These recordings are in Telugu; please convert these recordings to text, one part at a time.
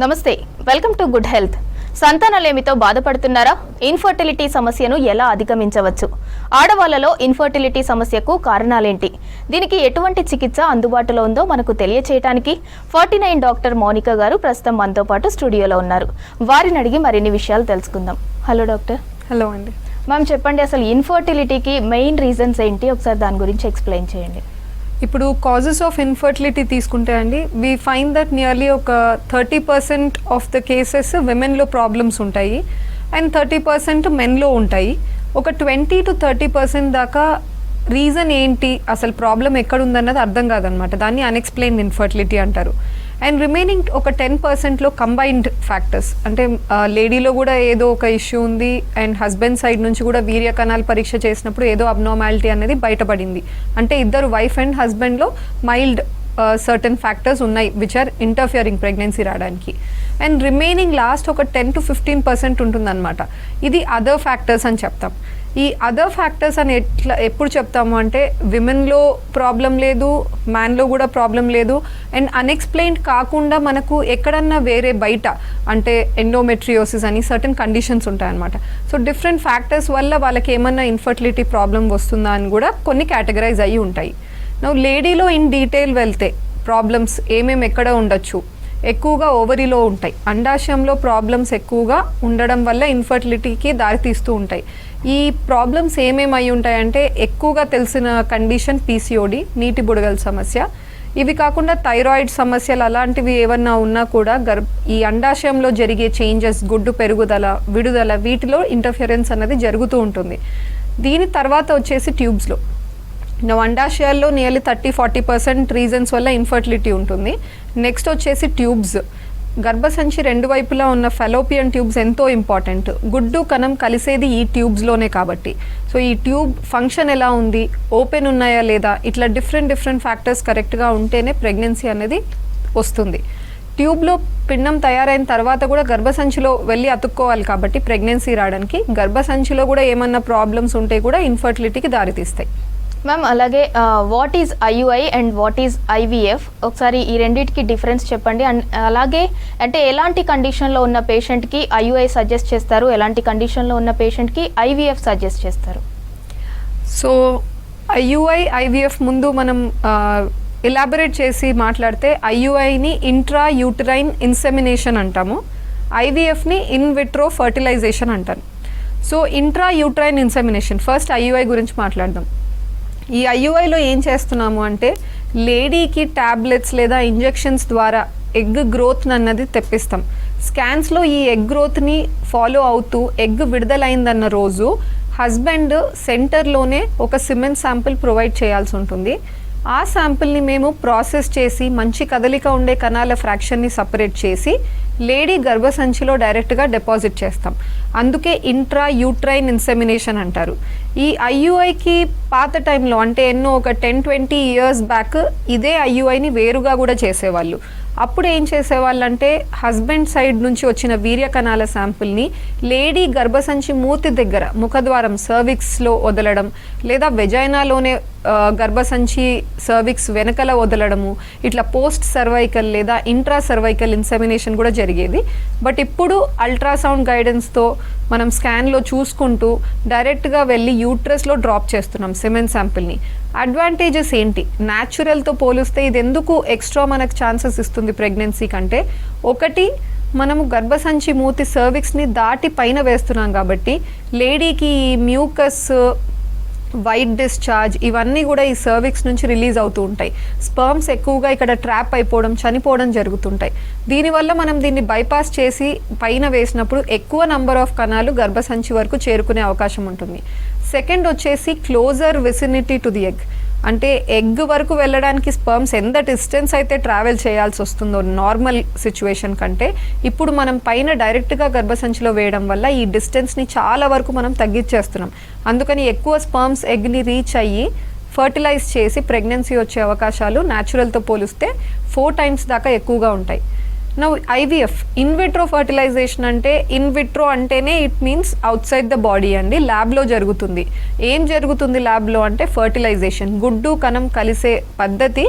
నమస్తే, వెల్కమ్ టు గుడ్ హెల్త్. సంతానలేమితో బాధపడుతున్నారా? ఇన్ఫర్టిలిటీ సమస్యను ఎలా అధిగమించవచ్చు? ఆడవాళ్లలో ఇన్ఫర్టిలిటీ సమస్యకు కారణాలేంటి? దీనికి ఎటువంటి చికిత్స అందుబాటులో ఉందో మనకు తెలియచేయడానికి 49 డాక్టర్ మౌనిక గారు ప్రస్తుతం మనతో పాటు స్టూడియోలో ఉన్నారు. వారిని అడిగి మరిన్ని విషయాలు తెలుసుకుందాం. Hello doctor. హలో అండి. మ్యామ్ చెప్పండి, అసలు ఇన్ఫర్టిలిటీకి మెయిన్ రీజన్స్ ఏంటి? ఒకసారి దాని గురించి ఎక్స్ప్లెయిన్ చేయండి. ఇప్పుడు కాజెస్ ఆఫ్ ఇన్ఫర్టిలిటీ తీసుకుంటే అండి, వీ ఫైండ్ దట్ నియర్లీ ఒక 30% ఆఫ్ ద కేసెస్ విమెన్లో ప్రాబ్లమ్స్ ఉంటాయి అండ్ 30% మెన్లో ఉంటాయి. ఒక 20 to 30% దాకా రీజన్ ఏంటి, అసలు ప్రాబ్లం ఎక్కడుందన్నది అర్థం కాదనమాట. దాన్ని అన్ఎక్స్ప్లెయిన్డ్ ఇన్ఫర్టిలిటీ అంటారు. అండ్ రిమైనింగ్ ఒక 10%లో కంబైన్డ్ ఫ్యాక్టర్స్, అంటే లేడీలో కూడా ఏదో ఒక ఇష్యూ ఉంది అండ్ హస్బెండ్ సైడ్ నుంచి కూడా వీర్య కణాల పరీక్ష చేసినప్పుడు ఏదో అబ్నార్మాలిటీ అనేది బయటపడింది. అంటే ఇద్దరు వైఫ్ అండ్ హస్బెండ్లో మైల్డ్ సర్టన్ ఫ్యాక్టర్స్ ఉన్నాయి విచ్ ఆర్ ఇంటర్ఫియరింగ్ ప్రెగ్నెన్సీ రావడానికి. అండ్ రిమైనింగ్ లాస్ట్ ఒక 10 to 15% ఉంటుందన్నమాట. ఇది అదర్ ఫ్యాక్టర్స్ అని చెప్తాం. ఈ అదర్ ఫ్యాక్టర్స్ అని ఎప్పుడు చెప్తాము అంటే, విమెన్లో ప్రాబ్లం లేదు, మ్యాన్లో కూడా ప్రాబ్లం లేదు అండ్ అన్ఎక్స్ప్లెయిన్డ్ కాకుండా మనకు ఎక్కడన్నా వేరే బయట అంటే ఎండోమెట్రియోసిస్ అని సర్టన్ కండిషన్స్ ఉంటాయన్నమాట. సో డిఫరెంట్ ఫ్యాక్టర్స్ వల్ల వాళ్ళకి ఏమన్నా ఇన్ఫర్టిలిటీ ప్రాబ్లం వస్తుందా అని కూడా కొన్ని కేటగరైజ్ అయ్యి ఉంటాయి. నువ్వు లేడీలో ఇన్ డీటెయిల్ వెళ్తే ప్రాబ్లమ్స్ ఏమేమి ఎక్కడ ఉండొచ్చు, ఎక్కువగా ఓవరీలో ఉంటాయి. అండాశయంలో ప్రాబ్లమ్స్ ఎక్కువగా ఉండడం వల్ల ఇన్ఫర్టిలిటీకి దారితీస్తూ ఉంటాయి. ఈ ప్రాబ్లమ్స్ ఏమేమి అయి ఉంటాయంటే, ఎక్కువగా తెలిసిన కండిషన్ పీసీఓడి, నీటి బుడగల సమస్య. ఇవి కాకుండా థైరాయిడ్ సమస్యలు అలాంటివి ఏమన్నా ఉన్నా కూడా ఈ అండాశయంలో జరిగే చేంజెస్, గుడ్డు పెరుగుదల, విడుదల, వీటిలో ఇంటర్ఫియరెన్స్ అనేది జరుగుతూ ఉంటుంది. దీని తర్వాత వచ్చేసి ట్యూబ్స్లో అండాశయాల్లో నియర్లీ 30-40% రీజన్స్ వల్ల ఇన్ఫర్టిలిటీ ఉంటుంది. నెక్స్ట్ వచ్చేసి ట్యూబ్స్, గర్భసంచి రెండు వైపులా ఉన్న ఫెలోపియన్ ట్యూబ్స్ ఎంతో ఇంపార్టెంట్. గుడ్డు కణం కలిసేది ఈ ట్యూబ్స్లోనే కాబట్టి, సో ఈ ట్యూబ్ ఫంక్షన్ ఎలా ఉంది, ఓపెన్ ఉన్నాయా లేదా, ఇట్లా డిఫరెంట్ ఫ్యాక్టర్స్ కరెక్ట్గా ఉంటేనే ప్రెగ్నెన్సీ అనేది వస్తుంది. ట్యూబ్లో పిండం తయారైన తర్వాత కూడా గర్భసంచిలో వెళ్ళి అతుక్కోవాలి కాబట్టి ప్రెగ్నెన్సీ రావడానికి. గర్భసంచిలో కూడా ఏమన్నా ప్రాబ్లమ్స్ ఉంటే కూడా ఇన్ఫర్టిలిటీకి దారితీస్తాయి. మ్యామ్ అలాగే what is IUI and what is IVF, ఒకసారి ఈ రెండింటికి డిఫరెన్స్ చెప్పండి. అండ్ అలాగే అంటే ఎలాంటి కండిషన్లో ఉన్న పేషెంట్కి ఐయుఐ సజెస్ట్ చేస్తారు, ఎలాంటి కండిషన్లో ఉన్న పేషెంట్కి ఐవీఎఫ్ సజెస్ట్ చేస్తారు? సో ఐయుఐ ఐవీఎఫ్ ముందు మనం ఎలాబరేట్ చేసి మాట్లాడితే, ఐయుఐని ఇంట్రా యూటరైన్ ఇన్సెమినేషన్ అంటాము, ఐవీఎఫ్ని ఇన్ విట్రో ఫర్టిలైజేషన్ అంటారు. So intra uterine insemination, first IUI గురించి మాట్లాడదాం. ఈ ఐయుఐలో ఏం చేస్తున్నాము అంటే, లేడీకి ట్యాబ్లెట్స్ లేదా ఇంజెక్షన్స్ ద్వారా ఎగ్ గ్రోత్ అన్నది తెప్పిస్తాం. స్కాన్స్లో ఈ ఎగ్ గ్రోత్ని ఫాలో అవుతూ ఎగ్ విడుదలైందన్న రోజు హస్బెండ్ సెంటర్లోనే ఒక సిమెన్ శాంపిల్ ప్రొవైడ్ చేయాల్సి ఉంటుంది. ఆ శాంపిల్ని మేము ప్రాసెస్ చేసి మంచి కదలిక ఉండే కణాల ఫ్రాక్షన్ని సపరేట్ చేసి లేడీ గర్భసంచిలో డైరెక్ట్గా డిపాజిట్ చేస్తాం. అందుకే ఇంట్రా యూట్రైన్ ఇన్సెమినేషన్ అంటారు. ఈ ఐయుఐకి పాత టైంలో అంటే ఎన్నో ఒక 10-20 years బ్యాక్ ఇదే ఐయుఐని వేరుగా కూడా చేసేవాళ్ళు. అప్పుడు ఏం చేసేవాళ్ళంటే, హస్బెండ్ సైడ్ నుంచి వచ్చిన వీర్య కణాల శాంపుల్ని లేడీ గర్భసంచి మూతి దగ్గర ముఖద్వారం సర్విక్స్లో వదలడం, లేదా వెజైనాలోనే గర్భసంచి సర్విక్స్ వెనకల వదలడము, ఇట్లా పోస్ట్ సర్వైకల్ లేదా ఇంట్రా సర్వైకల్ ఇన్సెమినేషన్ కూడా జరిగేది. బట్ ఇప్పుడు అల్ట్రాసౌండ్ గైడెన్స్తో మనం స్కాన్లో చూసుకుంటూ డైరెక్ట్గా వెళ్ళి యూట్రస్లో డ్రాప్ చేస్తున్నాం సిమెన్ శాంపిల్ని. అడ్వాంటేజెస్ ఏంటి, న్యాచురల్తో పోలిస్తే ఇది ఎందుకు ఎక్స్ట్రా మనకు ఛాన్సెస్ ఇస్తుంది ప్రెగ్నెన్సీ కంటే? ఒకటి, మనము గర్భసంచి మూతి సర్విక్స్ని దాటి పైన వేస్తున్నాం కాబట్టి లేడీకి ఈ మ్యూకస్, వైట్ డిశ్చార్జ్ ఇవన్నీ కూడా ఈ సర్విక్స్ నుంచి రిలీజ్ అవుతూ ఉంటాయి. స్పర్మ్స్ ఎక్కువగా ఇక్కడ ట్రాప్ అయిపోవడం, చనిపోవడం జరుగుతుంటాయి. దీనివల్ల మనం దీన్ని బైపాస్ చేసి పైన వేసినప్పుడు ఎక్కువ నంబర్ ఆఫ్ కణాలు గర్భసంచి వరకు చేరుకునే అవకాశం ఉంటుంది. సెకండ్ వచ్చేసి closer vicinity to the egg, అంటే ఎగ్ వరకు వెళ్ళడానికి స్పర్మ్స్ ఎంత డిస్టెన్స్ అయితే ట్రావెల్ చేయాల్సి వస్తుందో నార్మల్ సిచ్యువేషన్ కంటే, ఇప్పుడు మనం పైన డైరెక్ట్గా గర్భసంచిలో వేయడం వల్ల ఈ డిస్టెన్స్ని చాలా వరకు మనం తగ్గించేస్తున్నాం. అందుకని ఎక్కువ స్పర్మ్స్ ఎగ్ని రీచ్ అయ్యి ఫర్టిలైజ్ చేసి ప్రెగ్నెన్సీ వచ్చే అవకాశాలు న్యాచురల్తో పోలిస్తే 4 times దాకా ఎక్కువగా ఉంటాయి. Now IVF, in vitro fertilisation అంటే, ఇన్ విట్రో అంటేనే it means outside the body అండి, ల్యాబ్లో జరుగుతుంది. ఏం జరుగుతుంది ల్యాబ్లో అంటే ఫర్టిలైజేషన్, గుడ్డు కణం కలిసే పద్ధతి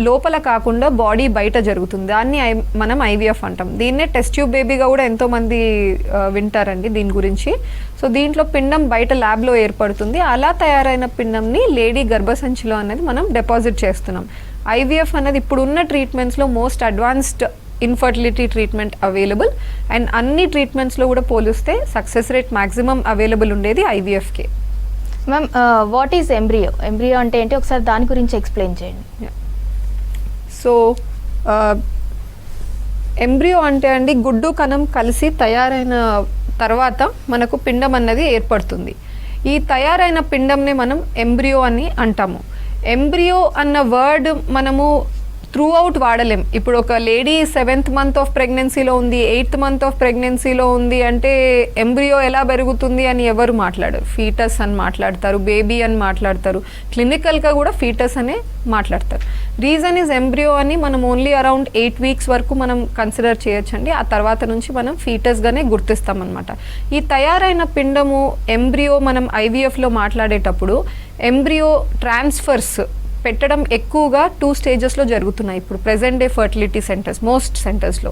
లోపల కాకుండా బాడీ బయట జరుగుతుంది. దాన్ని మనం ఐవీఎఫ్ అంటాం. దీన్నే టెస్ట్ ట్యూబ్ బేబీగా కూడా ఎంతోమంది వింటారండి దీని గురించి. సో దీంట్లో పిండం బయట ల్యాబ్లో ఏర్పడుతుంది. అలా తయారైన పిండంని లేడీ గర్భసంచిలో అనేది మనం డిపాజిట్ చేస్తున్నాం. ఐవీఎఫ్ అనేది ఇప్పుడున్న ట్రీట్మెంట్స్లో most advanced infertility treatment available. And అన్ని ట్రీట్మెంట్స్లో కూడా పోలిస్తే సక్సెస్ రేట్ మ్యాక్సిమం అవైలబుల్ ఉండేది ఐవీఎఫ్కే. Ma'am, what is embryo? Embryo అంటే ఏంటి, ఒకసారి దాని గురించి ఎక్స్ప్లెయిన్ చేయండి. సో ఎంబ్రియో అంటే అండి, గుడ్డు కణం కలిసి తయారైన తర్వాత మనకు పిండం అన్నది ఏర్పడుతుంది. ఈ తయారైన పిండంని మనం ఎంబ్రియో అని అంటాము. ఎంబ్రియో అన్న వర్డ్ మనము త్రూ అవుట్ వాడలేం. ఇప్పుడు ఒక లేడీ 7th మంత్ ఆఫ్ ప్రెగ్నెన్సీలో ఉంది, 8th మంత్ ఆఫ్ ప్రెగ్నెన్సీలో ఉంది అంటే ఎంబ్రియో ఎలా పెరుగుతుంది అని ఎవరు మాట్లాడరు. ఫీటస్ అని మాట్లాడతారు, బేబీ అని మాట్లాడతారు, క్లినికల్గా కూడా ఫీటస్ అనే మాట్లాడతారు. రీజన్ ఈజ్ ఎంబ్రియో అని మనం ఓన్లీ అరౌండ్ 8 వీక్స్ వరకు మనం కన్సిడర్ చేయొచ్చండి. ఆ తర్వాత నుంచి మనం ఫీటస్గానే గుర్తిస్తామన్నమాట. ఈ తయారైన పిండము ఎంబ్రియో మనం ఐవీఎఫ్లో మాట్లాడేటప్పుడు ఎంబ్రియో ట్రాన్స్ఫర్స్ పెట్టడం ఎక్కువగా 2 స్టేజెస్లో జరుగుతున్నాయి ఇప్పుడు present day fertility centres, most సెంటర్స్లో.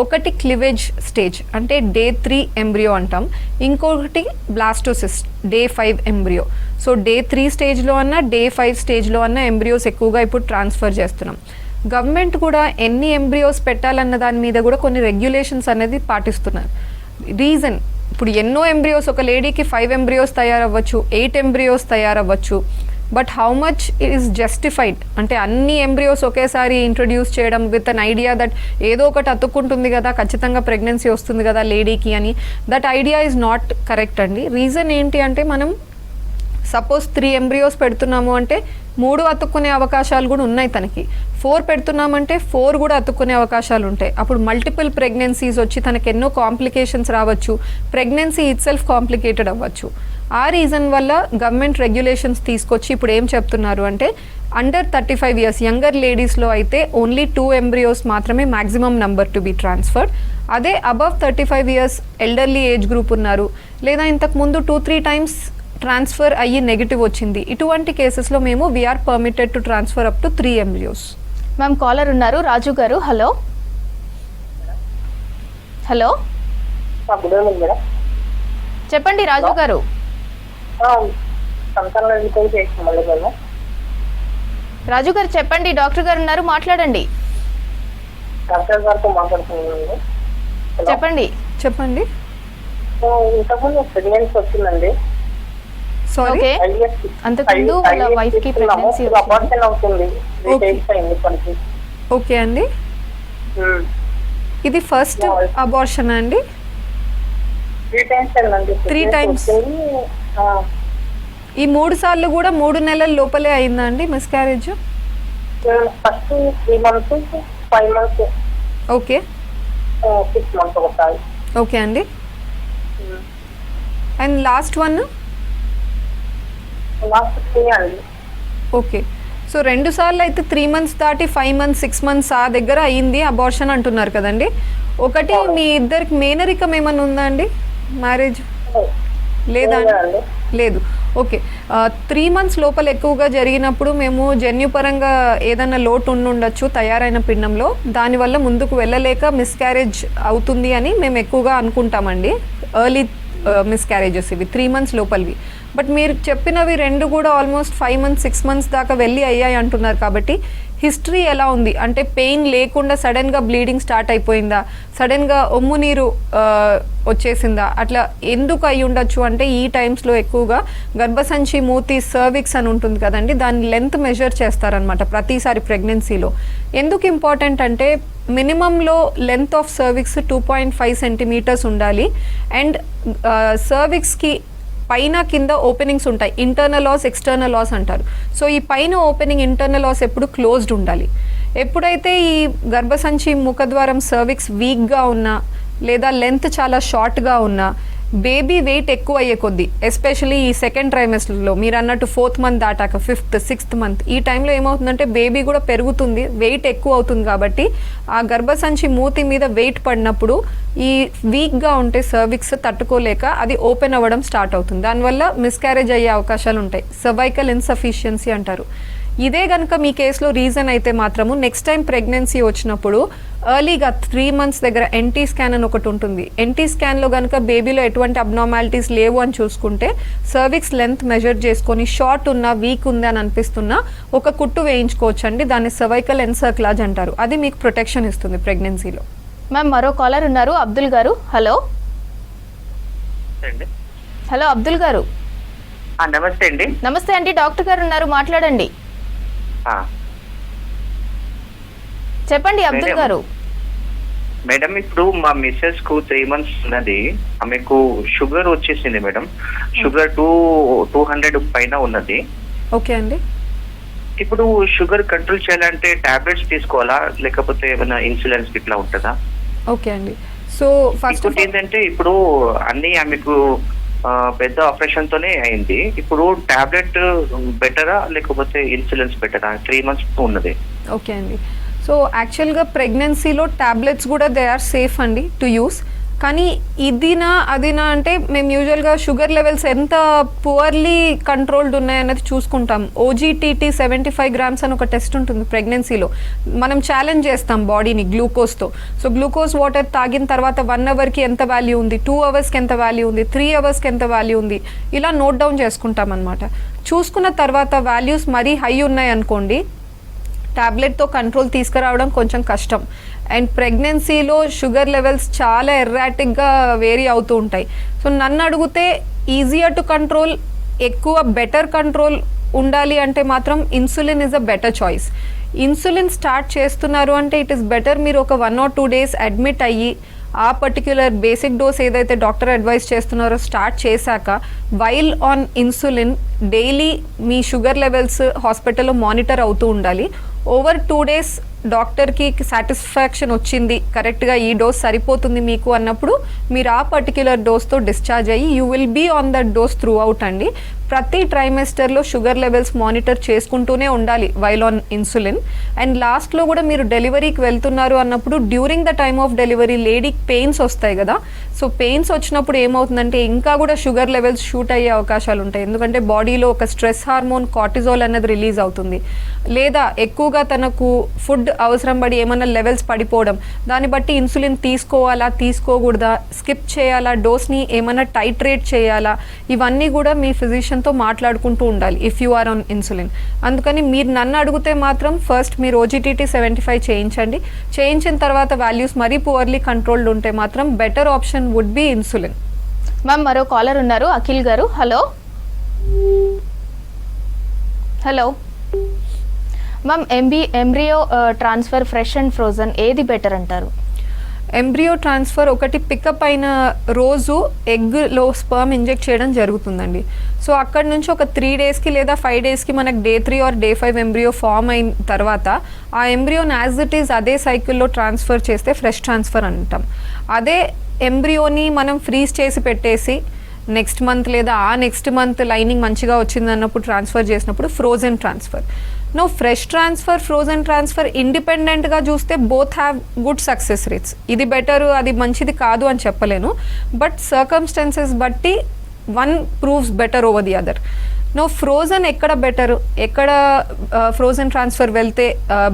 ఒకటి క్లివేజ్ స్టేజ్ అంటే డే 3 ఎంబ్రియో అంటాం, ఇంకొకటి blastocyst day 5 embryo. So day 3 స్టేజ్లో అన్నా డే 5 స్టేజ్లో అన్నా ఎంబ్రియోస్ ఎక్కువగా ఇప్పుడు ట్రాన్స్ఫర్ చేస్తున్నాం. గవర్నమెంట్ కూడా ఎన్ని ఎంబ్రియోస్ పెట్టాలన్న దాని మీద కూడా కొన్ని రెగ్యులేషన్స్ అనేది పాటిస్తున్నారు. రీజన్ ఇప్పుడు ఎన్నో ఎంబ్రియోస్, ఒక లేడీకి 5 ఎంబ్రియోస్ తయారవ్వచ్చు, 8 ఎంబ్రియోస్ తయారవ్వచ్చు. But how much is justified అంటే అన్ని ఎంబ్రియోస్ ఒకేసారి ఇంట్రడ్యూస్ చేయడం విత్ అన్ ఐడియా దట్ ఏదో ఒకటి అతుక్కుంటుంది కదా, ఖచ్చితంగా ప్రెగ్నెన్సీ వస్తుంది కదా లేడీకి అని, that idea is not correct అండి. రీజన్ ఏంటి అంటే మనం సపోజ్ 3 ఎంబ్రియోస్ పెడుతున్నాము అంటే 3 అతుక్కునే అవకాశాలు కూడా ఉన్నాయి తనకి. 4 పెడుతున్నామంటే 4 కూడా అతుక్కునే అవకాశాలు ఉంటాయి. అప్పుడు మల్టిపుల్ ప్రెగ్నెన్సీస్ వచ్చి తనకి ఎన్నో కాంప్లికేషన్స్ రావచ్చు, ప్రెగ్నెన్సీ ఇట్ సెల్ఫ్ కాంప్లికేటెడ్ అవ్వచ్చు. ఆ రీజన్ వల్ల గవర్నమెంట్ రెగ్యులేషన్స్ తీసుకొచ్చి ఇప్పుడు ఏం చెప్తున్నారు అంటే అండర్ 35 ఇయర్స్ యంగర్ లేడీస్లో అయితే ఓన్లీ 2 ఎంబ్రియోస్ మాత్రమే maximum number to be transferred. అదే above 35 years elderly age group ఉన్నారు, లేదా ఇంతకుముందు 2-3 టైమ్స్ ట్రాన్స్ఫర్ అయ్యి నెగిటివ్ వచ్చింది, ఇటువంటి కేసెస్లో మేము we are permitted to transfer up to 3 embryos. Ma'am, caller ఉన్నారు, రాజు గారు. Hello hello, good evening madam. చెప్పండి రాజు గారు. రాజు గారు చెప్పండి, డాక్టర్ గారు ఉన్నారు, మాట్లాడండి. డాక్టర్ గారితో మాట్లాడుతున్నానండి. చెప్పండి. చెప్పండి. ఇంతకుముందు ప్రెగ్నెన్సీ వచ్చిందండి. Sorry, okay. అంతకుముందు వాళ్ళ వైఫ్ కి ప్రెగ్నెన్సీ అబార్షన్ అవుతుంది. ఓకే అండి. ఇది ఫస్ట్ అబార్షన్ అండి? 3 times. ఈ 3 సార్లు కూడా 3 నెలల లోపలే అయిందా అండి miscarriage? First 3 months, 5 months. Okay, 6 months ఒకసారి. ఓకే అండి. And last one? లాస్ట్ 3 అండి. ఓకే. సో 2 సార్లు అయితే 3 months దాటి 5 months, 6 months ఆ దగ్గర అయ్యింది అబార్షన్ అంటున్నారు కదండి. ఒకటి మీ ఇద్దరికి మేనరికం ఏమన్నా ఉందా అండి? మ్యారేజ్ లేదా? లేదు. ఓకే. 3 months లోపల ఎక్కువగా జరిగినప్పుడు మేము జన్యుపరంగా ఏదైనా లోటు ఉండొచ్చు తయారైన పిండంలో, దానివల్ల ముందుకు వెళ్ళలేక మిస్క్యారేజ్ అవుతుంది అని మేము ఎక్కువగా అనుకుంటామండి. ఎర్లీ మిస్క్యారేజెస్ ఇవి 3 months లోపలివి. బట్ మీరు చెప్పినవి 2 కూడా ఆల్మోస్ట్ 5 months, 6 months దాకా వెళ్ళి అయ్యాయి అంటున్నారు కాబట్టి హిస్టరీ ఎలా ఉంది అంటే పెయిన్ లేకుండా సడన్గా బ్లీడింగ్ స్టార్ట్ అయిపోయిందా, సడన్గా ఒమ్ము నీరు వచ్చేసిందా, అట్లా ఎందుకు అయి ఉండొచ్చు అంటే ఈ టైమ్స్లో ఎక్కువగా గర్భసంచి, మూతి, సర్విక్స్ అని ఉంటుంది కదండి, దాని లెంత్ మెజర్ చేస్తారనమాట ప్రతిసారి ప్రెగ్నెన్సీలో. ఎందుకు ఇంపార్టెంట్ అంటే మినిమంలో లెంత్ ఆఫ్ సర్విక్స్ 2.5 centimeters ఉండాలి. అండ్ సర్విక్స్కి పైన కింద ఓపెనింగ్స్ ఉంటాయి, ఇంటర్నల్ లాస్, ఎక్స్టర్నల్ లాస్ అంటారు. సో ఈ పైన ఓపెనింగ్ ఇంటర్నల్ లాస్ ఎప్పుడు క్లోజ్డ్ ఉండాలి. ఎప్పుడైతే ఈ గర్భసంచి ముఖద్వారం సర్విక్స్ వీక్గా ఉన్నా లేదా లెంత్ చాలా షార్ట్గా ఉన్నా, బేబీ వెయిట్ ఎక్కువ అయ్యే కొద్దీ, ఎస్పెషలీ ఈ 2nd trimester మీరు అన్నట్టు 4th month దాటాక 5th, 6th month ఈ టైంలో ఏమవుతుందంటే బేబీ కూడా పెరుగుతుంది, వెయిట్ ఎక్కువ అవుతుంది. కాబట్టి ఆ గర్భసంచి మూతి మీద వెయిట్ పడినప్పుడు ఈ వీక్గా ఉంటే సర్విక్స్ తట్టుకోలేక అది ఓపెన్ అవ్వడం స్టార్ట్ అవుతుంది. దానివల్ల మిస్క్యారేజ్ అయ్యే అవకాశాలు ఉంటాయి. సర్వైకల్ ఇన్సఫిషియన్సీ అంటారు. ఇదే కనుక మీ కేసులో రీజన్ అయితే మాత్రము నెక్స్ట్ టైం ప్రెగ్నెన్సీ వచ్చినప్పుడు ఎర్లీగా 3 months దగ్గర ఎన్టీ స్కాన్ అని ఒకటి ఉంటుంది. ఎన్టీ స్కాన్లో కనుక బేబీలో ఎటువంటి అబ్నార్మాలిటీస్ లేవు అని చూసుకుంటే సర్విక్స్ లెంత్ మెజర్ చేసుకొని షార్ట్ ఉన్నా వీక్ ఉంది అని అనిపిస్తున్నా ఒక కుట్టు వేయించుకోవచ్చు అండి. దాన్ని సర్వైకల్ ఎన్సర్క్లాజ్ అంటారు. అది మీకు ప్రొటెక్షన్ ఇస్తుంది ప్రెగ్నెన్సీలో. మ్యామ్ మరో కాలర్ ఉన్నారు, అబ్దుల్ గారు. హలో హలో అబ్దుల్ గారు. నమస్తే అండి. నమస్తే అండి, డాక్టర్ గారు ఉన్నారు, మాట్లాడండి. చెప్పండి అబ్దుల్ గారు. మేడం, ఇప్పుడు మా మిస్సెస్ కు 3 months ఉన్నది. ఆమెకు షుగర్ వచ్చేసింది మేడం. షుగర్ 200 పైన ఉన్నది. ఓకే అండి. ఇప్పుడు షుగర్ కంట్రోల్ చేయాలంటే టాబ్లెట్స్ తీసుకోవాలా, లేకపోతే ఏమైనా ఇన్సులిన్స్ ఇట్లా ఉంటుందా? ఓకే అండి. సో ఫస్ట్ ఏంటంటే ఇప్పుడు అన్ని ఆమెకు పెద్ద ఆపరేషన్ తోనే అయింది. ఇప్పుడు టాబ్లెట్ బెటరా లేకపోతే ఇన్సులిన్స్ బెటరా? 3 months ఉన్నది. ఓకే అండి. సో యాక్చువల్గా ప్రెగ్నెన్సీలో ట్యాబ్లెట్స్ కూడా దే ఆర్ సేఫ్ అండి టు యూస్. కానీ ఇదినా అదినా అంటే మేము యూజువల్గా షుగర్ లెవెల్స్ ఎంత పువర్లీ కంట్రోల్డ్ ఉన్నాయన్నది చూసుకుంటాం. OGTT 75 grams అని ఒక టెస్ట్ ఉంటుంది ప్రెగ్నెన్సీలో. మనం ఛాలెంజ్ చేస్తాం బాడీని గ్లూకోజ్తో. సో గ్లూకోజ్ వాటర్ తాగిన తర్వాత 1 hourకి ఎంత వాల్యూ ఉంది, 2 hours ఎంత వాల్యూ ఉంది, 3 hours ఎంత వాల్యూ ఉంది, ఇలా నోట్ డౌన్ చేసుకుంటాం అనమాట. చూసుకున్న తర్వాత వాల్యూస్ మరీ హై ఉన్నాయి అనుకోండి, టాబ్లెట్తో కంట్రోల్ తీసుకురావడం కొంచెం కష్టం. అండ్ ప్రెగ్నెన్సీలో షుగర్ లెవెల్స్ చాలా ఎర్రాటిక్గా వేరీ అవుతూ ఉంటాయి. సో నన్ను అడిగితే ఈజియర్ టు కంట్రోల్, ఎక్కువ బెటర్ కంట్రోల్ ఉండాలి అంటే మాత్రం insulin is a better choice. Insulin start చేస్తున్నారు అంటే ఇట్ ఈస్ బెటర్ మీరు ఒక 1 or 2 days అడ్మిట్ అయ్యి ఆ పర్టిక్యులర్ బేసిక్ డోస్ ఏదైతే డాక్టర్ అడ్వైస్ చేస్తున్నారో స్టార్ట్ చేశాక while on insulin daily me sugar levels హాస్పిటల్లో మానిటర్ అవుతూ ఉండాలి. ఓవర్ 2 days డాక్టర్కి సాటిస్ఫాక్షన్ వచ్చింది, కరెక్ట్గా ఈ డోస్ సరిపోతుంది మీకు అన్నప్పుడు మీరు ఆ పర్టిక్యులర్ డోస్తో డిశ్చార్జ్ అయ్యి you will be on that dose throughout అండి. ప్రతి ట్రైమెస్టర్లో షుగర్ లెవెల్స్ మానిటర్ చేసుకుంటూనే ఉండాలి వైల్ ఆన్ ఇన్సులిన్. అండ్ లాస్ట్లో కూడా మీరు డెలివరీకి వెళ్తున్నారు అన్నప్పుడు during the time of delivery లేడీకి పెయిన్స్ వస్తాయి కదా. సో పెయిన్స్ వచ్చినప్పుడు ఏమవుతుందంటే ఇంకా కూడా షుగర్ లెవెల్స్ షూట్ అయ్యే అవకాశాలు ఉంటాయి. ఎందుకంటే బాడీలో ఒక స్ట్రెస్ హార్మోన్ కార్టిజోల్ అనేది రిలీజ్ అవుతుంది. లేదా ఎక్కువగా తనకు ఫుడ్ అవసరం పడి ఏమన్నా లెవెల్స్ పడిపోవడం, దాన్ని బట్టి ఇన్సులిన్ తీసుకోవాలా తీసుకోకూడదా, స్కిప్ చేయాలా, డోస్ని ఏమైనా టైట్రేట్ చేయాలా, ఇవన్నీ కూడా మీ ఫిజిషియన్తో మాట్లాడుకుంటూ ఉండాలి if you are on insulin. అందుకని మీరు నన్ను అడిగితే మాత్రం ఫస్ట్ మీరు OGTT 75 చేయించండి. చేయించిన తర్వాత వాల్యూస్ మరీ పువర్లీ కంట్రోల్డ్ ఉంటే మాత్రం better option would be insulin. Ma'am మరో కాలర్ ఉన్నారు, అఖిల్ గారు. Hello hello ma'am, embryo transfer fresh and frozen ఏది బెటర్ అంటారు? ఎంబ్రియో ట్రాన్స్ఫర్ ఒకటి పికప్ అయిన రోజు ఎగ్లో స్పర్మ్ ఇంజెక్ట్ చేయడం జరుగుతుందండి. సో అక్కడ నుంచి ఒక 3 daysకి లేదా 5 daysకి మనకు Day 3 or Day 5 embryo form అయిన తర్వాత ఆ ఎంబ్రియోని యాజ్ ఇట్ ఈజ్ అదే సైకిల్లో ట్రాన్స్ఫర్ చేస్తే ఫ్రెష్ ట్రాన్స్ఫర్ అంటాం. అదే ఎంబ్రియోని మనం ఫ్రీజ్ చేసి పెట్టేసి నెక్స్ట్ మంత్ లేదా ఆ నెక్స్ట్ మంత్ లైనింగ్ మంచిగా వచ్చింది అన్నప్పుడు ట్రాన్స్ఫర్ చేసినప్పుడు frozen transfer. No fresh transfer, frozen transfer ఇండిపెండెంట్గా చూస్తే both have good success rates. ఇది బెటరు అది మంచిది కాదు అని చెప్పలేను, బట్ సర్కమ్స్టాన్సెస్ బట్టి one proves better over the other. No frozen ఎక్కడ బెటర్, ఎక్కడ ఫ్రోజన్ ట్రాన్స్ఫర్ వెళ్తే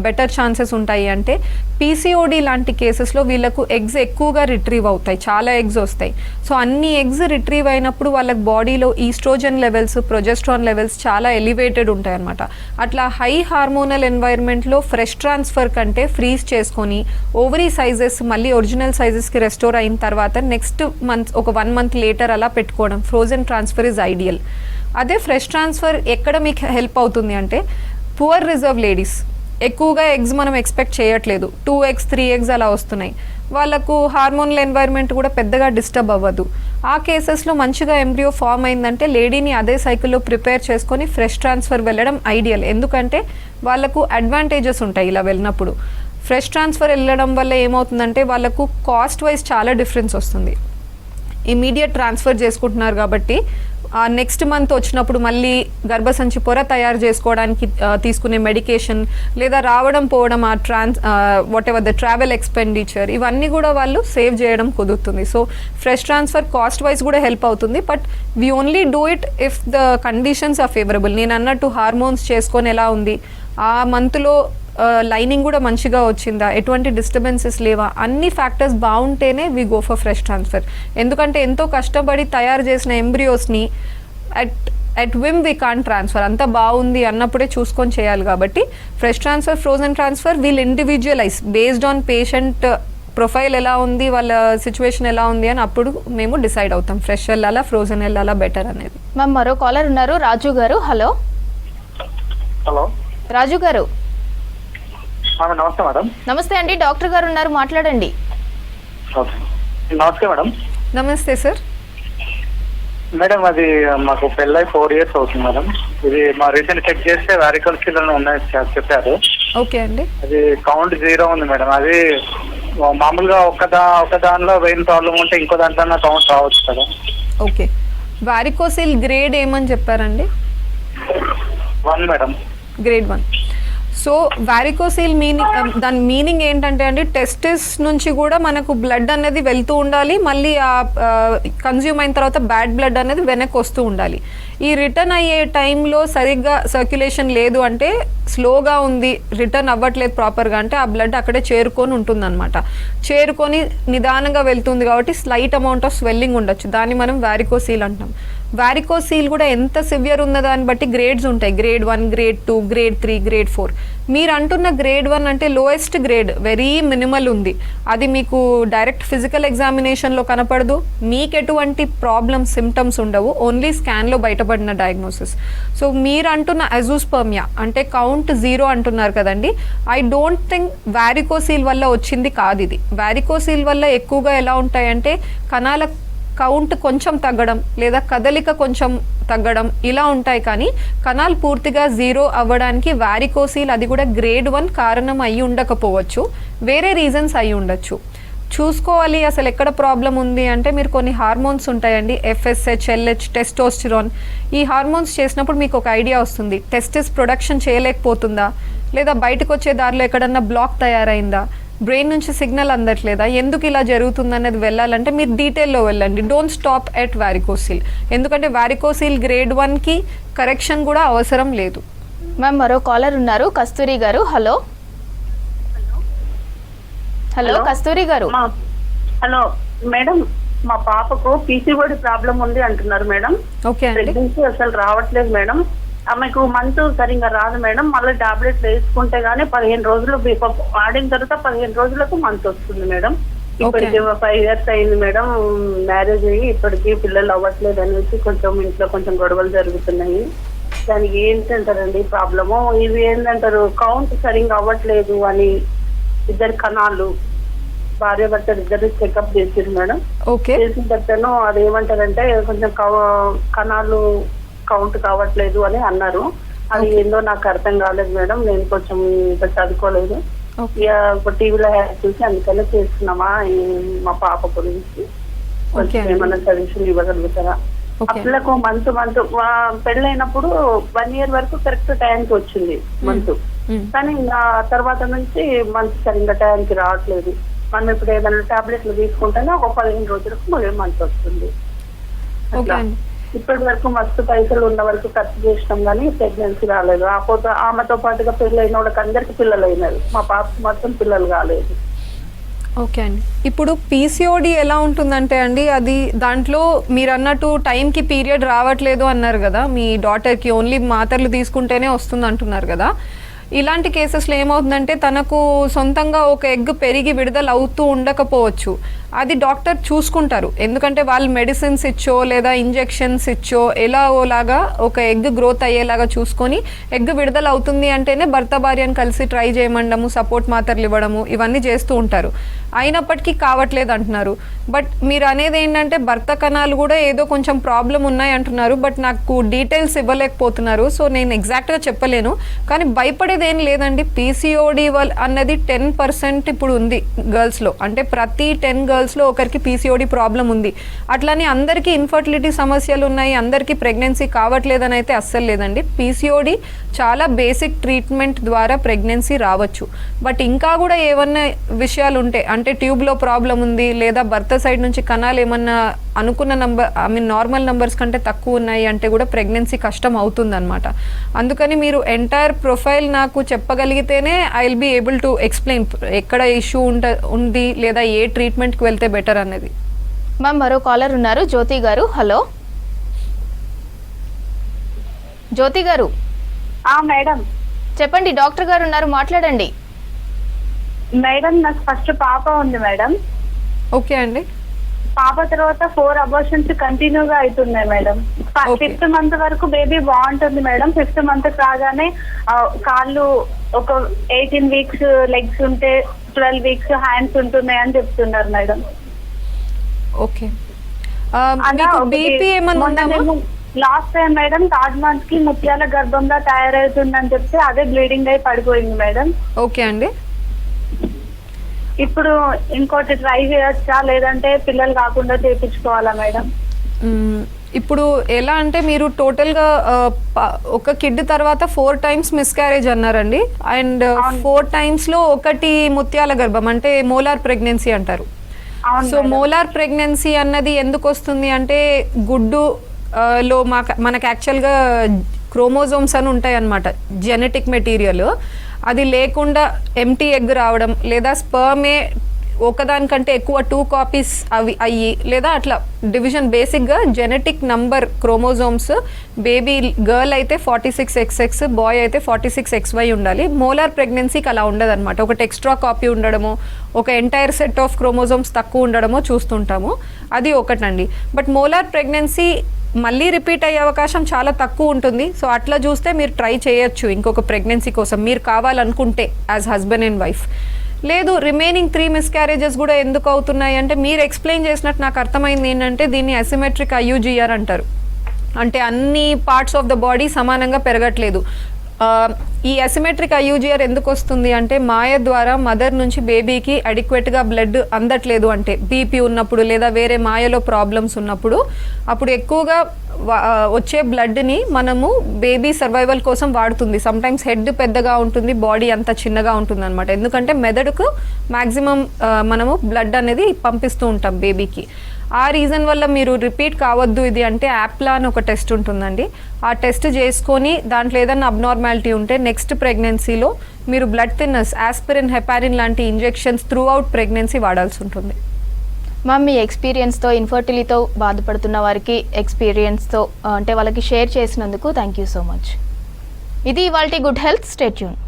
బెటర్ ఛాన్సెస్ ఉంటాయి అంటే PCOD లాంటి కేసెస్లో వీళ్ళకు ఎగ్స్ ఎక్కువగా రిట్రీవ్ అవుతాయి, చాలా ఎగ్స్ వస్తాయి. సో అన్ని ఎగ్స్ రిట్రీవ్ అయినప్పుడు వాళ్ళకి బాడీలో ఈస్ట్రోజన్ లెవెల్స్, ప్రొజెస్ట్రాన్ లెవెల్స్ చాలా ఎలివేటెడ్ ఉంటాయి అన్నమాట. అట్లా హై హార్మోనల్ ఎన్వైర్న్మెంట్లో ఫ్రెష్ ట్రాన్స్ఫర్ కంటే ఫ్రీజ్ చేసుకొని ఓవరీ సైజెస్ మళ్ళీ ఒరిజినల్ సైజెస్కి రెస్టోర్ అయిన తర్వాత నెక్స్ట్ మంత్ ఒక 1 month లేటర్ అలా పెట్టుకోవడం ఫ్రోజన్ ట్రాన్స్ఫర్ ఈజ్ ఐడియల్. అదే ఫ్రెష్ ట్రాన్స్ఫర్ ఎక్కడ మీకు హెల్ప్ అవుతుంది అంటే పువర్ రిజర్వ్ లేడీస్, ఎక్కువగా ఎగ్స్ మనం ఎక్స్పెక్ట్ చేయట్లేదు, 2 eggs 3 eggs అలా వస్తున్నాయి, వాళ్ళకు హార్మోనల్ ఎన్వైర్న్మెంట్ కూడా పెద్దగా డిస్టర్బ్ అవ్వదు. ఆ కేసెస్లో మంచిగా ఎంబ్రియో ఫామ్ అయిందంటే లేడీని అదే సైకిల్లో ప్రిపేర్ చేసుకొని ఫ్రెష్ ట్రాన్స్ఫర్ వెళ్ళడం ఐడియల్. ఎందుకంటే వాళ్ళకు అడ్వాంటేజెస్ ఉంటాయి ఇలా వెళ్ళినప్పుడు. ఫ్రెష్ ట్రాన్స్ఫర్ వెళ్ళడం వల్ల ఏమవుతుందంటే వాళ్ళకు కాస్ట్ వైజ్ చాలా డిఫరెన్స్ వస్తుంది. ఇమీడియట్ ట్రాన్స్ఫర్ చేసుకుంటున్నారు కాబట్టి ఆ నెక్స్ట్ మంత్ వచ్చినప్పుడు మళ్ళీ గర్భసంచి పొర తయారు చేసుకోవడానికి తీసుకునే మెడికేషన్, లేదా రావడం పోవడం ఆ whatever the travel expenditure, ఇవన్నీ కూడా వాళ్ళు సేవ్ చేయడం కుదురుతుంది. So fresh transfer cost wise కూడా హెల్ప్ అవుతుంది. But we only do it if the conditions are favourable. నేను అన్నట్టు హార్మోన్స్ చేసుకొని ఎలా ఉంది, ఆ మంత్లో లైనింగ్ కూడా మంచిగా వచ్చిందా, ఎటువంటి డిస్టర్బెన్సెస్ లేవా, అన్ని ఫ్యాక్టర్స్ బాగుంటేనే we go for fresh transfer. ఎందుకంటే ఎంతో కష్టపడి తయారు చేసిన ఎంబ్రియోస్ని at whim we can't transfer. అంతా బాగుంది అన్నప్పుడే చూసుకొని చేయాలి. కాబట్టి fresh transfer, frozen transfer will individualize based on patient profile ఎలా ఉంది, వాళ్ళ సిచ్యువేషన్ ఎలా ఉంది అని అప్పుడు మేము డిసైడ్ అవుతాం ఫ్రెష్ వెళ్ళాలా ఫ్రోజన్ వెళ్ళాలా బెటర్ అనేది. మ్యామ్ మరో కాలర్ ఉన్నారు, రాజు గారు. హలో హలో రాజు గారు. నమస్తే మేడం. నమస్తే అండి, డాక్టర్ గారు ఉన్నారు, మాట్లాడండి. నమస్తే మేడం. నమస్తే సార్. మేడం అది మాకు పెళ్ళై 4 years అవుతుంది మేడం. ఇది మా రీసెంట్ చెక్ చేస్తే వారికల్స్ ఉన్నాయి చెప్పారు. ఓకే అండి. అది కౌంట్ 0 ఉంది మేడం. అది మామూలుగా ఒక దానిలో వెయిన్ ప్రాబ్లం ఉంటే ఇంకో దాంట్లో కౌంట్ రావచ్చు కదా. ఓకే, వారికోసిల్ గ్రేడ్ ఏమని చెప్పారండి? 1 మేడం. గ్రేడ్ 1. సో వారికోసిల్ దాని మీనింగ్ ఏంటంటే అండి, టెస్టిస్ నుంచి కూడా మనకు బ్లడ్ అనేది వెళ్తూ ఉండాలి, మళ్ళీ ఆ కన్జ్యూమ్ అయిన తర్వాత బ్యాడ్ బ్లడ్ అనేది వెనక్కి వస్తూ ఉండాలి. ఈ రిటర్న్ అయ్యే టైంలో సరిగ్గా సర్క్యులేషన్ లేదు అంటే, స్లోగా ఉంది, రిటర్న్ అవ్వట్లేదు ప్రాపర్గా అంటే ఆ బ్లడ్ అక్కడే చేరుకొని ఉంటుందన్నమాట. చేరుకొని నిదానంగా వెళ్తుంది కాబట్టి స్లైట్ అమౌంట్ ఆఫ్ స్వెల్లింగ్ ఉండొచ్చు, దాన్ని మనం వారికోసీల్ అంటాం. వారికోసీల్ కూడా ఎంత సివియర్ ఉందో దాన్ని బట్టి గ్రేడ్స్ ఉంటాయి. Grade 1, grade 2, grade 3, grade 4. మీరు అంటున్న గ్రేడ్ 1 అంటే లోయెస్ట్ గ్రేడ్, వెరీ మినిమల్ ఉంది. అది మీకు డైరెక్ట్ ఫిజికల్ ఎగ్జామినేషన్లో కనపడదు, మీకు ఎటువంటి ప్రాబ్లమ్స్ సిమ్టమ్స్ ఉండవు, ఓన్లీ స్కాన్లో బయటపడిన డయాగ్నోసిస్. సో మీరు అంటున్న అజూస్పర్మియా అంటే కౌంట్ 0 అంటున్నారు కదండి, ఐ డోంట్ థింక్ వారికోసీల్ వల్ల వచ్చింది కాదు ఇది. వారికోసీల్ వల్ల ఎక్కువగా ఎలా ఉంటాయంటే కణాల కౌంట్ కొంచెం తగ్గడం, లేదా కదలిక కొంచెం తగ్గడం, ఇలా ఉంటాయి. కానీ కణాలు పూర్తిగా 0 అవ్వడానికి వారికోసీల్, అది కూడా గ్రేడ్ 1 కారణం అయ్యి ఉండకపోవచ్చు, వేరే రీజన్స్ అయ్యి ఉండొచ్చు. చూసుకోవాలి అసలు ఎక్కడ ప్రాబ్లం ఉంది అంటే, మీరు కొన్ని హార్మోన్స్ ఉంటాయండి, FSH, LH, టెస్టోస్టిరాన్. ఈ హార్మోన్స్ చేసినప్పుడు మీకు ఒక ఐడియా వస్తుంది, టెస్టిస్ ప్రొడక్షన్ చేయలేకపోతుందా, లేదా బయటకు వచ్చే దారిలో ఎక్కడన్నా బ్లాక్ తయారైందా, బ్రెయిన్ నుంచి సిగ్నల్ అందట్లేదా, ఎందుకు ఇలా జరుగుతుంది అనేది వెళ్ళాలంటే మీరు డీటెయిల్లో వెళ్ళండి. డోంట్ స్టాప్ ఎట్ వారికోసిల్, ఎందుకంటే వారికోసిల్ గ్రేడ్ 1కి కరెక్షన్ కూడా అవసరం లేదు. మ్యామ్ మరో కాలర్ ఉన్నారు, కస్తూరి గారు. హలో హలో కస్తూరి గారు. హలో మేడం, మా పాపకు పీసీఓడి ప్రాబ్లం ఉంది అంటున్నారు మేడం. ఓకే అండి. ప్రెగ్నెన్సీ అసలు రావట్లేదు మేడం. ఆమెకు మంత్ సరిగ్గా రాదు మేడం. మళ్ళీ టాబ్లెట్స్ వేసుకుంటే గానీ 15 రోజులు వాడిన తర్వాత 15 రోజులకు మంత్ వస్తుంది మేడం. ఇప్పటికి 5 years అయింది మేడం మ్యారేజ్ అయ్యి, ఇప్పటికి పిల్లలు అవ్వట్లేదు అనేసి కొంచెం ఇంట్లో కొంచెం గొడవలు జరుగుతున్నాయి. దానికి ఏంటంటారండి ప్రాబ్లము? ఇవి ఏంటంటారు, కౌంట్ సరిగ్గా అవ్వట్లేదు అని 2 కణాలు భార్య భర్త 2 చెకప్ చేసారు మేడం. చేసిన తర్వాతను అదేమంటారంటే కొంచెం కణాలు కౌంట్ కావట్లేదు అని అన్నారు. అది ఏందో నాకు అర్థం కాలేదు మేడం. నేను కొంచెం ఇంకా చదువుకోలేదు, టీవీలో చూసి అందుకనే చేస్తున్నామా మా పాప గురించి కొంచెం ఏమన్నా సజెషన్ ఇవ్వగలుగుతారా? ఆ పిల్లకు మంత్ పెళ్ళైనప్పుడు 1 year వరకు కరెక్ట్ టైంకి వచ్చింది మంత్, కానీ ఆ తర్వాత నుంచి మంత్ సరిగ్గా టైంకి రావట్లేదు. మనం ఇప్పుడు ఏదైనా టాబ్లెట్లు తీసుకుంటేనే ఒక 15 రోజులకు మళ్ళీ మంత్ వస్తుంది. ఇప్పటి వరకు మస్తు పైసలు ఉన్న వరకు ఖర్చు చేసినాం కానీ ప్రెగ్నెన్సీ రాలేదు. ఆమెతో పాటుగా పెళ్ళైన వాళ్ళకి అందరికి పిల్లలు అయినారు, మా పాపకి మాత్రం పిల్లలు కాలేదు. ఓకే అండి. ఇప్పుడు పీసీఓడి ఎలా ఉంటుందంటే అండి, అది దాంట్లో మీరు అన్నట్టు టైంకి పీరియడ్ రావట్లేదు అన్నారు కదా, మీ డాటర్కి ఓన్లీ మాత్రలు తీసుకుంటేనే వస్తుంది అంటున్నారు కదా. ఇలాంటి కేసెస్లో ఏమవుతుందంటే తనకు సొంతంగా ఒక ఎగ్ పెరిగి విడుదల అవుతూ ఉండకపోవచ్చు. అది డాక్టర్ చూసుకుంటారు, ఎందుకంటే వాళ్ళు మెడిసిన్స్ ఇచ్చో లేదా ఇంజెక్షన్స్ ఇచ్చో ఎలాగోలాగా ఒక ఎగ్ గ్రోత్ అయ్యేలాగా చూసుకొని ఎగ్ విడుదల అవుతుంది అంటేనే భర్త భార్యను కలిసి ట్రై చేయమండము, సపోర్ట్ మాత్రలు ఇవ్వడము, ఇవన్నీ చేస్తూ ఉంటారు. అయినప్పటికీ కావట్లేదు అంటున్నారు. బట్ మీరు అనేది ఏంటంటే భర్త కణాలు కూడా ఏదో కొంచెం ప్రాబ్లం ఉన్నాయి అంటున్నారు, బట్ నాకు డీటెయిల్స్ ఇవ్వలేకపోతున్నారు. సో నేను ఎగ్జాక్ట్గా చెప్పలేను, కానీ భయపడేది భయపడేది ఏం లేదండి. పీసీఓడి అన్నది 10% ఇప్పుడు ఉంది గర్ల్స్లో. అంటే ప్రతి 10 గర్ల్స్లో ఒకరికి పీసీఓడి ప్రాబ్లం ఉంది. అట్లని అందరికీ ఇన్ఫర్టిలిటీ సమస్యలు ఉన్నాయి, అందరికీ ప్రెగ్నెన్సీ కావట్లేదని అయితే అస్సలు లేదండి. పీసీఓడి చాలా బేసిక్ ట్రీట్మెంట్ ద్వారా ప్రెగ్నెన్సీ రావచ్చు. బట్ ఇంకా కూడా ఏమన్నా విషయాలు ఉంటే, అంటే ట్యూబ్లో ప్రాబ్లం ఉంది లేదా భర్త సైడ్ నుంచి కణాలు ఏమన్నా అనుకున్న నార్మల్ నంబర్స్ కంటే తక్కువ ఉన్నాయి అంటే కూడా ప్రెగ్నెన్సీ కష్టం అవుతుందన్నమాట. అందుకని మీరు ఎంటైర్ ప్రొఫైల్ నాకు చెప్పగలిగితేనే I will be able to explain ఎక్కడ ఇష్యూ ఉంది లేదా ఏ ట్రీట్మెంట్కి వెళ్తే బెటర్ అనేది. మ్యామ్ మరో కాలర్ ఉన్నారు, జ్యోతి గారు. హలో జ్యోతి గారు. మేడం చెప్పండి, డాక్టర్ గారు ఉన్నారు, మాట్లాడండి. మేడం నాకు ఫస్ట్ పాప ఉంది మేడం. ఓకే అండి. పాప తర్వాత 4 అబార్షన్స్ కంటిన్యూగా అవుతున్నాయి మేడం. 5th మంత్ వరకు బేబీ బాగుంటుంది మేడం. 5th మంత్ రాగానే కాళ్ళు ఒక 18 వీక్స్ లెగ్స్ ఉంటే 12 వీక్స్ హ్యాండ్స్ ఉంటున్నాయి అని చెప్తున్నారు మేడం. ఓకే. బీపీ ఏమన్నా last time madam 3rd month కి ముత్యాల గర్భంగా తయారవుతుందని చెప్తే అదే బ్లీడింగ్ అయి పడిపోయింది మేడం. ఓకే అండి. ఇప్పుడు ఇంకోటి ట్రై చేయొచ్చా లేదంటే పిల్లలు కాకుండా చేయించుకోవాలా మేడం? ఇప్పుడు ఎలా అంటే మీరు టోటల్గా ఒక కిడ్ తర్వాత 4 times మిస్క్యారేజ్ అన్నారండి. అండ్ 4 timesలో ఒకటి ముత్యాల గర్భం అంటే మోలార్ ప్రెగ్నెన్సీ అంటారు. సో మోలార్ ప్రెగ్నెన్సీ అన్నది ఎందుకు వస్తుంది అంటే గుడ్డు లో మనకు యాక్చువల్గా క్రోమోజోమ్స్ అని ఉంటాయి అన్నమాట, జెనెటిక్ మెటీరియల్. అది లేకుండా ఎంటీ ఎగ్ రావడం లేదా స్పర్మే ఒకదానికంటే ఎక్కువ 2 కాపీస్ అవి అయ్యి లేదా అట్లా డివిజన్. బేసిక్గా genetic number chromosomes baby girl అయితే 46XX, బాయ్ అయితే 46XY ఉండాలి. మోలార్ ప్రెగ్నెన్సీకి అలా ఉండదు అనమాట. ఒకటి ఎక్స్ట్రా కాపీ ఉండడము, ఒక ఎంటైర్ సెట్ ఆఫ్ క్రోమోజోమ్స్ తక్కువ ఉండడమో చూస్తుంటాము. అది ఒకటండి. బట్ మోలార్ ప్రెగ్నెన్సీ మళ్ళీ రిపీట్ అయ్యే అవకాశం చాలా తక్కువ ఉంటుంది. సో అట్లా చూస్తే మీరు ట్రై చేయొచ్చు ఇంకొక ప్రెగ్నెన్సీ కోసం మీరు కావాలనుకుంటే యాజ్ హస్బెండ్ అండ్ వైఫ్. లేదు రిమైనింగ్ 3 మిస్క్యారేజెస్ కూడా ఎందుకు అవుతున్నాయి అంటే మీరు ఎక్స్ప్లెయిన్ చేసినట్టు నాకు అర్థమైంది ఏంటంటే దీన్ని అసిమెట్రిక్ IUGR అంటారు. అంటే అన్ని పార్ట్స్ ఆఫ్ ద బాడీ సమానంగా పెరగట్లేదు. ఈ అసిమెట్రిక్ IUGR ఎందుకు వస్తుంది అంటే మాయ ద్వారా మదర్ నుంచి బేబీకి అడిక్వేట్గా బ్లడ్ అందట్లేదు. అంటే బీపీ ఉన్నప్పుడు లేదా వేరే మాయలో ప్రాబ్లమ్స్ ఉన్నప్పుడు అప్పుడు ఎక్కువగా వచ్చే బ్లడ్ని మనము బేబీ సర్వైవల్ కోసం వాడుతుంది. సమ్టైమ్స్ హెడ్ పెద్దగా ఉంటుంది, బాడీ అంత చిన్నగా ఉంటుంది అనమాట. ఎందుకంటే మెదడుకు మ్యాక్సిమం మనము బ్లడ్ అనేది పంపిస్తూ ఉంటాం బేబీకి. ఆ రీజన్ వల్ల మీరు రిపీట్ కావద్దు ఇది అంటే యాప్లా అని ఒక టెస్ట్ ఉంటుందండి. ఆ టెస్ట్ చేసుకొని దాంట్లో ఏదైనా అబ్నార్మాలిటీ ఉంటే నెక్స్ట్ ప్రెగ్నెన్సీలో మీరు బ్లడ్ థిన్నర్స్, ఆస్పిరిన్, హెపారిన్ లాంటి ఇంజెక్షన్స్ త్రూ అవుట్ ప్రెగ్నెన్సీ వాడాల్సి ఉంటుంది. మ్యామ్ మీ ఎక్స్పీరియన్స్తో ఇన్ఫర్టిలిటీతో బాధపడుతున్న వారికి ఎక్స్పీరియన్స్తో అంటే వాళ్ళకి షేర్ చేసినందుకు థ్యాంక్ యూ సో మచ్. ఇది ఇవాల్టి గుడ్ హెల్త్. Stay tune.